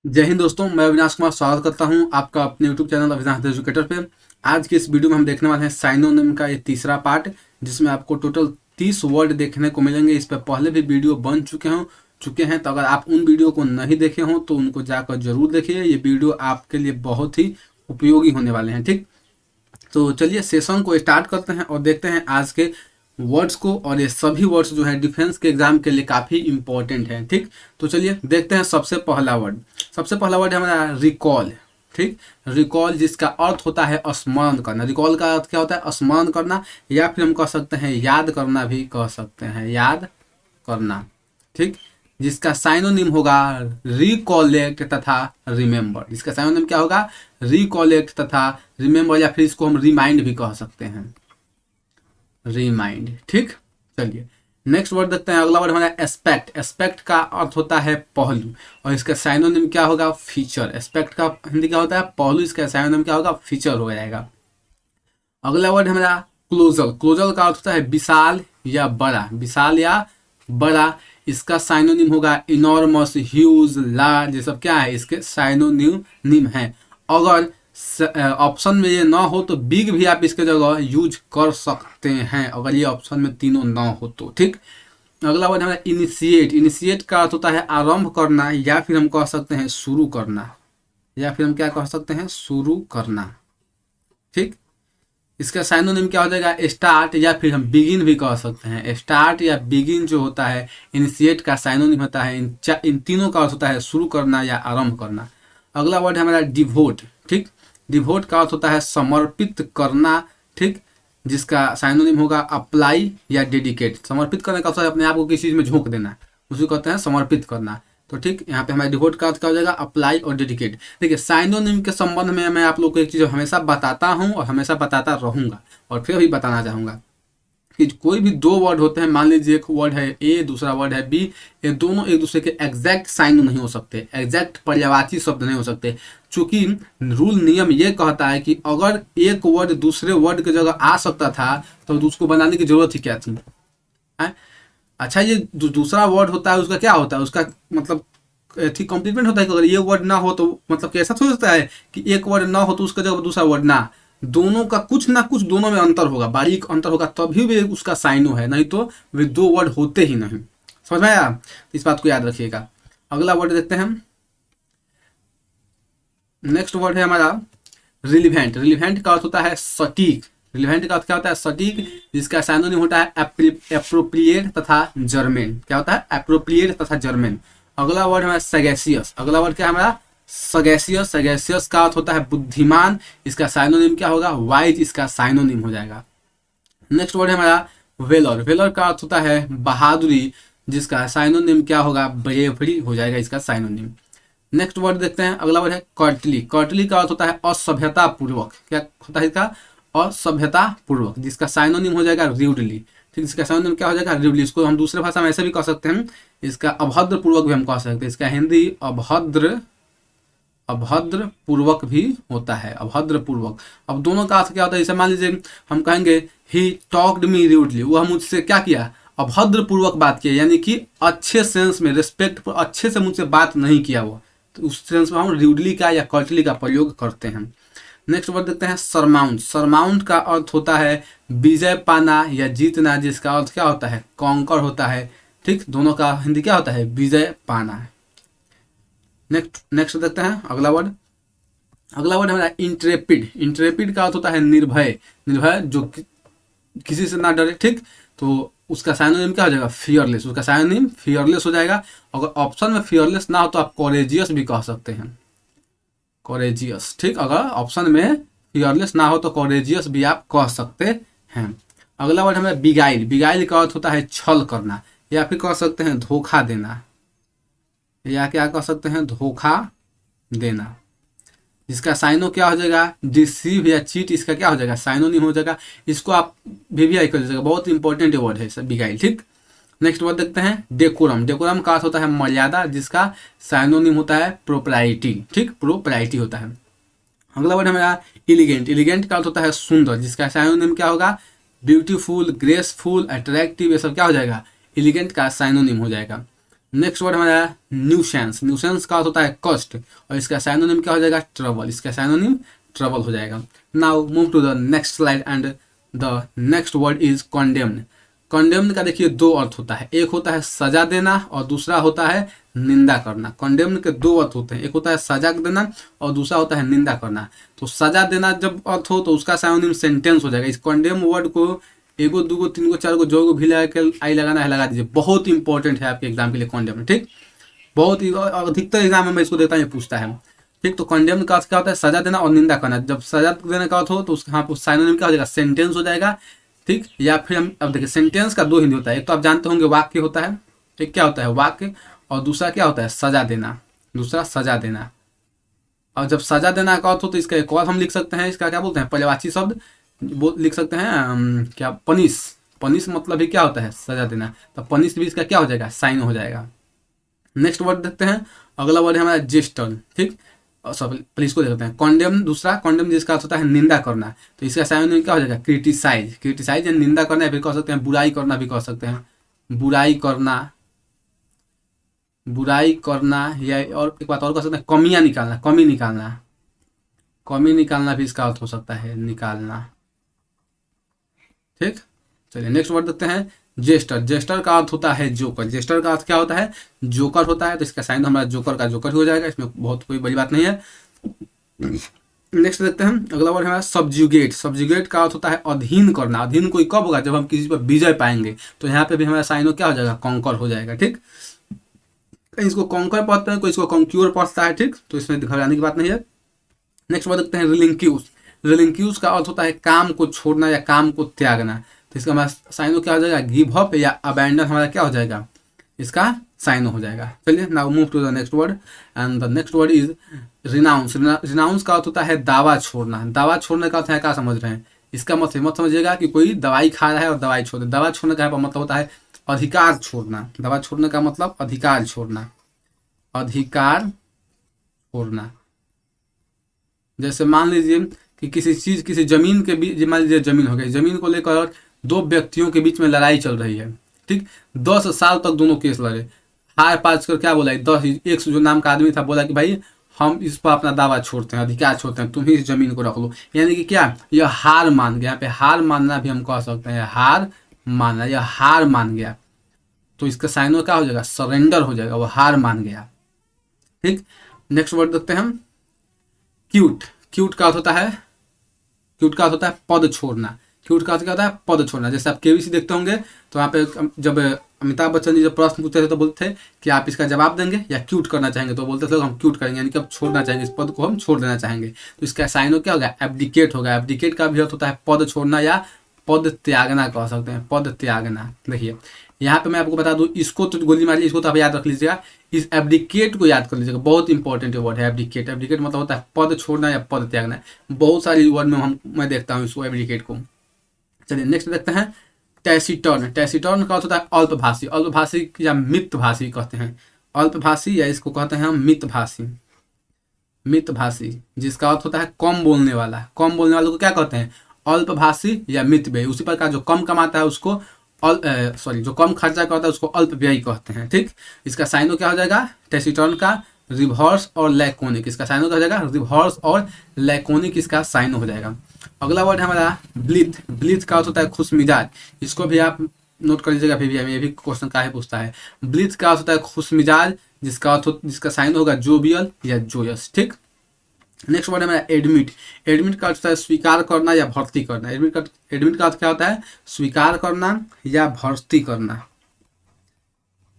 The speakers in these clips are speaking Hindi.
जय हिंद दोस्तों, मैं अविनाश कुमार स्वागत करता हूं आपका अपने YouTube channel Avinash the educator पे। आज की इस वीडियो में हम देखने वाले हैं साइनोनिम का ये तीसरा पार्ट, जिसमें आपको टोटल 30 वर्ड देखने को मिलेंगे। इस पर पहले भी वीडियो बन चुके हैं, तो अगर आप उन वीडियो को नहीं देखे हों तो उनको जाकर जरूर देखिए। ये वीडियो आपके लिए बहुत ही उपयोगी होने वाले हैं। ठीक, तो चलिए सेशन को स्टार्ट करते हैं और देखते हैं आज के वर्ड्स को। और ये सभी वर्ड्स जो है डिफेंस के एग्जाम के लिए काफ़ी इंपॉर्टेंट है। ठीक, तो चलिए देखते हैं। सबसे पहला वर्ड है हमारा रिकॉल। ठीक, रिकॉल जिसका अर्थ होता है स्मरण करना। रिकॉल का अर्थ क्या होता है? स्मरण करना, या फिर हम कह सकते हैं याद करना भी कह सकते हैं, याद करना। ठीक, जिसका साइनोनिम होगा रिकॉलेक्ट तथा रिमेंबर। इसका साइनोनिम क्या होगा? रिकॉलेक्ट तथा रिमेंबर, या फिर इसको हम रिमाइंड भी कह सकते हैं, रिमाइंड। ठीक, चलिए नेक्स्ट वर्ड देखते हैं। अगला वर्ड हमारा एस्पेक्ट। एस्पेक्ट का अर्थ होता है पहलू, और इसका साइनोनिम क्या होगा? फीचर। एस्पेक्ट का हिंदी क्या होता है? पहलू। इसका साइनोनिम क्या होगा? फीचर हो जाएगा। अगला वर्ड हमारा क्लोजल। क्लोजल का अर्थ होता है विशाल या बड़ा, विशाल या बड़ा। इसका साइनोनिम होगा इनॉर्मस, ह्यूज, लार्ज। ये सब क्या है? इसके साइनोनिम है। अगर ऑप्शन में ये ना हो तो बिग भी आप इसके जगह यूज कर सकते हैं, अगर ये ऑप्शन में तीनों ना हो तो। ठीक, अगला वर्ड हमारा इनिशिएट। इनिशिएट का अर्थ होता है आरंभ करना, या फिर हम कह सकते हैं शुरू करना, या फिर हम क्या कह सकते हैं? शुरू करना। ठीक, इसका साइनोनिम क्या हो जाएगा? स्टार्ट, या फिर हम बिगिन भी कह सकते हैं। स्टार्ट या बिगिन जो होता है इनिशिएट का साइनोनिम होता है। इन तीनों का अर्थ होता है शुरू करना या आरंभ करना। अगला वर्ड है हमारा डिवोट। ठीक, डिवोट का अर्थ होता है समर्पित करना। ठीक, जिसका साइनोनिम होगा अप्लाई या डेडिकेट। समर्पित करने का अर्थ है अपने आप को किसी चीज में झोंक देना, उसी को कहते हैं समर्पित करना। तो ठीक, यहाँ पे हमारे डिवोट का अर्थ क्या हो जाएगा? अप्लाई और डेडिकेट। देखिए साइनोनिम के संबंध में मैं आप लोग को एक चीज हमेशा बताता हूँ और हमेशा बताता रहूंगा, और फिर भी बताना चाहूंगा कि कोई भी दो वर्ड होते हैं, मान लीजिए एक वर्ड है ए, दूसरा वर्ड है बी, ये दोनों एक दूसरे के एग्जैक्ट साइन नहीं हो सकते, एग्जैक्ट पर्यायवाची शब्द नहीं हो सकते। चूंकि रूल नियम ये कहता है कि अगर एक वर्ड दूसरे वर्ड की जगह आ सकता था तो उसको बनाने की जरूरत ही क्या थी? अच्छा, ये दूसरा वर्ड होता है उसका क्या होता है? उसका मतलब ठीक कॉम्प्लीमेंट होता है कि अगर ये वर्ड ना हो तो मतलब कि ऐसा थोड़ा होता है कि एक वर्ड ना हो तो उसका जगह दूसरा वर्ड ना। दोनों का कुछ ना कुछ दोनों में अंतर होगा, बारीक अंतर होगा, तभी भी उसका साइनो है, नहीं तो वे दो वर्ड होते ही नहीं। समझ में आया? इस बात को याद रखिएगा। अगला वर्ड देखते हैं हम। नेक्स्ट वर्ड है हमारा रिलीवेंट। रिलीवेंट का अर्थ होता है सटीक। रिलीवेंट का अर्थ क्या होता है? सटीक, जिसका साइनोनिम होता है एप्रोप्रिएट तथा जर्मेन। क्या होता है? एप्रोप्रिएट तथा जर्मेन। अगला वर्ड हमारा सगैसियस। अगला वर्ड क्या है हमारा? सगैसियस। सगैसियस का अर्थ होता है बुद्धिमान, इसका साइनोनिम क्या होगा? वाइज, इसका साइनोनिम हो जाएगा। नेक्स्ट वर्ड है हमारा वेलर। वेलर का अर्थ होता है बहादुरी, जिसका साइनोनिम क्या होगा? ब्रेवरी हो जाएगा इसका साइनोनिम। नेक्स्ट वर्ड देखते हैं। अगला वर्ड है कर्टली। कर्टली का अर्थ होता है असभ्यता पूर्वक। क्या होता है इसका? असभ्यता पूर्वक, जिसका साइनोनिम हो जाएगा रूडली। ठीक, इसका साइनोनिम क्या हो जाएगा? रूडली। इसको हम दूसरे भाषा में ऐसे भी कह सकते हैं, इसका अभद्र पूर्वक भी हम कह सकते हैं। इसका हिंदी अभद्र पूर्वक भी होता है, अभद्र पूर्वक। अब दोनों का अर्थ क्या होता है? जैसे मान लीजिए हम कहेंगे ही टॉक्ड मी रूडली, वह मुझसे क्या किया? अभद्र पूर्वक बात किया, यानी कि अच्छे सेंस में, रिस्पेक्ट, अच्छे से मुझसे बात नहीं किया वो, तो उस सेंस में हम रूडली का या कर्टली का प्रयोग करते हैं। नेक्स्ट वर्ड देखते हैं सरमाउंट। सरमाउंट का अर्थ होता है विजय पाना या जीतना, जिसका अर्थ क्या होता है? कॉन्कर होता है। ठीक, दोनों का हिंदी क्या होता है? विजय पाना। नेक्स्ट देखते हैं अगला वर्ड। अगला वर्ड हमारा इंट्रेपिड। इंट्रेपिड का अर्थ होता है निर्भय। निर्भय जो किसी से ना डरे। ठीक, तो उसका साइनोनिम क्या हो जाएगा? फियरलेस। उसका साइनोनिम फियरलेस हो जाएगा। अगर ऑप्शन में फियरलेस ना हो तो आप कोरेजियस भी कह सकते हैं, कोरेजियस। ठीक, अगर ऑप्शन में फियरलेस ना हो तो कोरेजियस भी आप कह सकते हैं। अगला वर्ड हमें बिगाइल। बिगाइल का अर्थ होता है छल करना, या फिर कह सकते हैं धोखा देना, या क्या कह सकते हैं? धोखा देना। जिसका साइनो क्या हो जाएगा? डिसीव या चीट, इसका क्या हो जाएगा? साइनोनिम हो जाएगा। इसको आप वीवीआई कर दीजिएगा, बहुत इंपॉर्टेंट वर्ड है सब बिगाइल। ठीक, नेक्स्ट वर्ड देखते हैं डेकोरम। डेकोरम का अर्थ होता है मर्यादा, जिसका साइनोनिम होता है प्रोप्राइटी। ठीक, प्रोप्राइटी होता है। अगला वर्ड हमारा इलिगेंट। इलिगेंट का अर्थ होता है सुंदर, जिसका साइनोनिम क्या होगा? Beautiful, graceful, attractive. ये सब क्या हो जाएगा? इलिगेंट का साइनोनिम हो जाएगा। नेक्स्ट वर्ड हमारा न्यूसेंस। न्यूसेंस का अर्थ होता है कष्ट और इसका साइनोनिम क्या हो जाएगा? ट्रबल। इसका साइनोनिम ट्रबल हो जाएगा। Now move to the next slide and the next word is condemned. Condemned का देखिए दो अर्थ होता है, एक होता है सजा देना और दूसरा होता है निंदा करना। कॉन्डेम्ड के दो अर्थ होते हैं, एक होता है सजा देना और दूसरा होता है निंदा करना। तो सजा देना जब अर्थ हो तो उसका साइनोनिम सेंटेंस हो जाएगा। इस कॉन्डेम वर्ड को एगो दूगो तीनगो चारगो जो भी लगा के आई लगाना है लगा दीजिए, बहुत इंपॉर्टेंट है आपके एग्जाम के लिए कॉन्डेम। ठीक, बहुत ही अधिकतर एग्जाम में मैं इसको देता हूँ, पूछता है। ठीक, तो कॉन्डेम का अर्थ क्या होता है? सजा देना और निंदा करना। जब सजा देने का अर्थ हो तो उसका यहाँ साइनोनिम क्या हो जाएगा? सेंटेंस हो जाएगा। ठीक, या फिर हम अब देखिए सेंटेंस का दो हिंदी होता है, एक तो आप जानते होंगे वाक्य होता है, एक क्या होता है वाक्य, और दूसरा क्या होता है? सजा देना। दूसरा सजा देना। और जब सजा देना का अर्थ हो तो इसका एक और हम लिख सकते हैं, इसका क्या बोलते हैं? पर्यायवाची शब्द लिख सकते हैं क्या? पनिश। पनिश मतलब ही क्या होता है? सजा देना। तो पनिश भी इसका क्या हो जाएगा? साइन हो जाएगा। नेक्स्ट वर्ड देखते हैं, अगला वर्ड है हमारा जेस्टर। ठीक, सब प्लीज को देखते हैं। कॉन्डेम, दूसरा कॉन्डेम जिसका अर्थ होता है निंदा करना, तो इसका साइन क्या हो जाएगा? क्रिटिसाइज। क्रिटिसाइज या निंदा करना, फिर कह सकते हैं बुराई करना भी कह सकते हैं। बुराई करना, बुराई करना, या और एक बात और कह सकते हैं कमियां निकालना, कमी निकालना। कमी निकालना भी इसका अर्थ हो सकता है निकालना। ठीक, चलिए नेक्स्ट वर्ड देखते हैं, जेस्टर। जेस्टर का अर्थ होता है जोकर। जेस्टर का अर्थ क्या होता है? जोकर होता है। तो इसका साइन हमारा जोकर का जोकर हो जाएगा, इसमें बहुत कोई बड़ी बात नहीं है। नेक्स्ट देखते हैं, अगला वर्ड हमारा सब्जुगेट। सब्जुगेट का अर्थ होता है अधीन करना। अधीन कोई कब होगा? जब हम किसी पर विजय पाएंगे। तो यहाँ पे भी हमारा साइन क्या हो जाएगा? कॉन्कर हो जाएगा। ठीक, इसको कॉन्कर पढ़ते हैं, कोई इसको कॉन्क्यूर पढ़ता है। ठीक, तो इसमें घबराने की बात नहीं है। नेक्स्ट वर्ड देखते हैं, रिलिंक्यूस। रिलिंक्यूस का अर्थ होता है काम को छोड़ना या काम को त्यागना। तो इसका हमारा साइनो क्या हो जाएगा? गिव अप या अबैंडन हमारा क्या हो जाएगा? इसका साइनो हो जाएगा। चलिए now move to the next word and the next word is renounce. Renounce का अर्थ होता है दावा छोड़ना। दावा छोड़ने का अर्थ है, क्या समझ रहे हैं? इसका मतलब मत समझिएगा कि कोई दवाई खा रहा है और दवाई छोड़ दे। दवा छोड़ने का मतलब होता है अधिकार छोड़ना। दवा छोड़ने का मतलब अधिकार छोड़ना। अधिकार छोड़ना। जैसे मान लीजिए कि किसी चीज, किसी जमीन के बीच, मान लीजिए जमीन हो गई, जमीन को लेकर दो व्यक्तियों के बीच में लड़ाई चल रही है। ठीक, 10 साल तक दोनों केस लड़े, हार पास कर क्या बोला? 10 जो नाम का आदमी था बोला कि भाई हम इस पर अपना दावा छोड़ते हैं, अधिकार छोड़ते हैं, तुम ही इस जमीन को रख लो। यानी कि क्या? यह हार मान गया। यहाँ पे हार मानना भी हम कह सकते हैं, हार मानना, यह हार मान गया। तो इसका साइनो क्या हो जाएगा? सरेंडर हो जाएगा, वो हार मान गया। ठीक, नेक्स्ट वर्ड देखते हैं हम, क्यूट। क्यूट का अर्थ होता है, क्यूट का अर्थ होता है पद छोड़ना। क्यूट का अर्थ क्या होता है? पद छोड़ना। जैसे आप केबीसी देखते होंगे तो यहाँ पे जब अमिताभ बच्चन जी जब प्रश्न पूछते थे तो बोलते थे कि आप इसका जवाब देंगे या क्यूट करना चाहेंगे, तो बोलते थे हम क्यूट करेंगे, यानी कि अब छोड़ना चाहेंगे, इस पद को हम छोड़ देना चाहेंगे। तो इसका साइनो क्या होगा? एब्डिकेट होगा। एब्डिकेट का भी अर्थ होता है पद छोड़ना या पद त्यागना कह सकते हैं, पद त्यागना। देखिए यहाँ पे मैं आपको बता दूं, इसको तो गोली मारिए, इसको तो आप याद रख लीजिएगा, इस एब्डिकेट को याद कर लीजिएगा, बहुत इंपॉर्टेंट वर्ड है एब्डिकेट। एब्डिकेट मतलब होता है पद छोड़ना या पद त्यागना। बहुत सारी वर्ड में मैं देखता हूँ इसको, एब्डिकेट को। चलिए नेक्स्ट देखते हैं, टैसिटर्न। टैसिटर्न का अर्थ होता है अल्पभाषी। अल्पभाषी या मितभाषी कहते हैं। अल्पभाषी या इसको कहते हैं हम मितभाषी। मितभाषी जिसका अर्थ होता है कम बोलने वाला। कम बोलने वालों को क्या कहते हैं? अल्पभाषी या मितव्ययी। उसी प्रकार जो कम कमाता है उसको जो कम खर्चा करता है उसको अल्पव्ययी कहते हैं। ठीक, इसका साइनो क्या हो जाएगा? टैसिटर्न का रिवर्स और लैकोनिक। इसका साइनो क्या हो जाएगा? रिवर्स और लैकोनिक इसका साइनो हो जाएगा। अगला वर्ड है हमारा ब्लीथ। ब्लीथ का अर्थ होता है खुश मिजाज। इसको भी आप नोट कर लीजिएगा, फिर भी ये भी क्वेश्चन का है पूछता है। ब्लीथ का अर्थ होता है खुश मिजाज, जिसका साइन होगा जोवियल या जोयस। ठीक, नेक्स्ट वर्ड है हमारा एडमिट। एडमिट का अर्थ होता है स्वीकार करना या भर्ती करना। एडमिट का अर्थ क्या होता है? स्वीकार करना या भर्ती करना।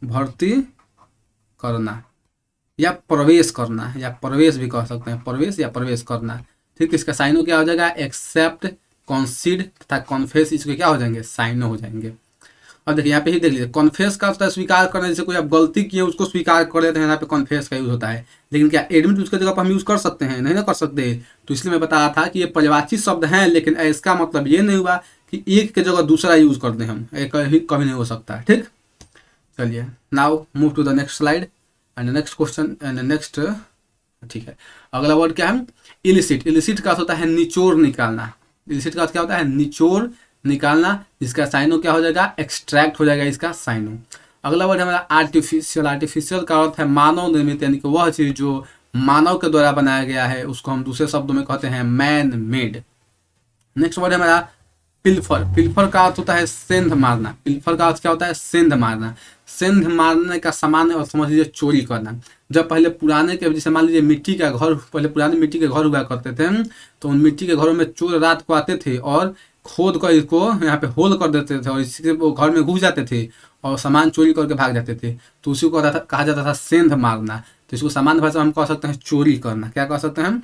भर्ती करना या प्रवेश करना, या प्रवेश भी कह सकते हैं, प्रवेश या प्रवेश करना। ठीक, इसका साइनो क्या हो जाएगा? एक्सेप्ट, कॉन्सीड तथा कॉन्फेस, इसके क्या हो जाएंगे? साइनो हो जाएंगे। अब देखिए यहाँ पे ही देख लीजिए, कॉन्फेस का होता है स्वीकार करना, जैसे कोई आप गलती किए उसको स्वीकार कर लेते हैं, यहाँ पे कॉन्फेस का यूज होता है। लेकिन क्या एडमिट उसके जगह पर हम यूज कर सकते हैं? नहीं ना कर सकते। तो इसलिए मैं बता रहा था कि ये पर्यायवाची शब्द हैं, लेकिन इसका मतलब ये नहीं हुआ कि एक के जगह दूसरा यूज कर दें हम, कभी नहीं हो सकता। ठीक, चलिए now move to the next slide and next question and next. ठीक है, अगला वर्ड क्या है? इलिसिट। इलिसिट का होता है निचोड़ निकालना। इलिसिट का क्या होता है? निचोड़ निकालना, जिसका साइनो क्या हो जाएगा? एक्सट्रैक्ट हो जाएगा इसका साइनो। अगला वर्ड है हमारा आर्टिफिशियल। आर्टिफिशियल का अर्थ है मानव निर्मित, यानी कि वह चीज जो मानव के द्वारा बनाया गया है उसको हम दूसरे शब्दों में कहते हैं मैन मेड। नेक्स्ट वर्ड है हमारा पिल्फर। पिल्फर का अर्थ होता है सेंध मारना। पिल्फर का अर्थ क्या होता है? सेंध मारना। सेंध मारने का सामान्य और समझ लीजिए चोरी करना। जब पहले पुराने के, जैसे मान लीजिए मिट्टी का घर, पहले पुराने मिट्टी के घर हुआ करते थे, तो उन मिट्टी के घरों में चोर रात को आते थे और खोद कर इसको यहाँ पे होल कर देते थे और इससे वो घर में घुस जाते थे और सामान चोरी करके भाग जाते थे। तो उसी को कहा जाता था सेंध मारना। तो इसको सामान्य भाषा में हम कह सकते हैं चोरी करना। क्या कह सकते हैं हम?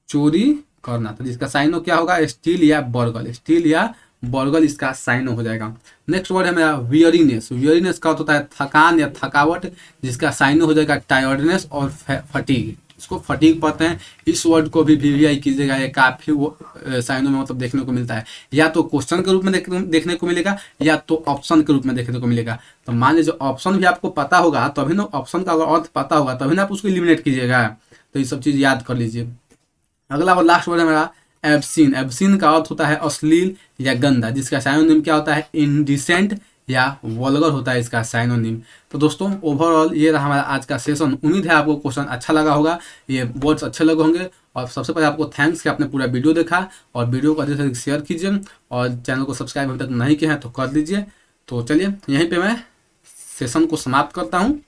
चोरी करना। तो जिसका साइनो क्या होगा? स्टील या बर्गल। स्टील या बर्गल इसका साइनो हो जाएगा। नेक्स्ट वर्ड है मेरा वियरीनेस। वियरीनेस का होता है थकान या थकावट, जिसका साइनो हो जाएगा टायर्डनेस और फटीग। इसको फटीग पढ़ते हैं। इस वर्ड को भी वीवीआई कीजिएगा, ये काफी वो साइनो में मतलब देखने को मिलता है। या तो क्वेश्चन के रूप में देखने को मिलेगा या तो ऑप्शन के रूप में देखने को मिलेगा। तो मान लीजिए ऑप्शन भी आपको पता होगा तभी ना, ऑप्शन का अगर अर्थ पता होगा तभी ना आप उसको एलिमिनेट कीजिएगा। तो ये सब चीज याद कर लीजिए। अगला और लास्ट वर्ड है मेरा एब्सिन। एब्सिन का अर्थ होता है अश्लील या गंदा, जिसका साइनोनिम क्या होता है? इनडिसेंट या वल्गर होता है इसका साइनोनिम। तो दोस्तों ओवरऑल ये रहा हमारा आज का सेशन। उम्मीद है आपको क्वेश्चन अच्छा लगा होगा, ये वर्ड्स अच्छे लगे होंगे। और सबसे पहले आपको थैंक्स कि आपने पूरा वीडियो देखा, और वीडियो को अधिक से अधिक शेयर कीजिए और चैनल को सब्सक्राइब अभी तक नहीं किया है तो कर दीजिए। तो चलिए यहीं पे मैं सेशन को समाप्त करता हूँ।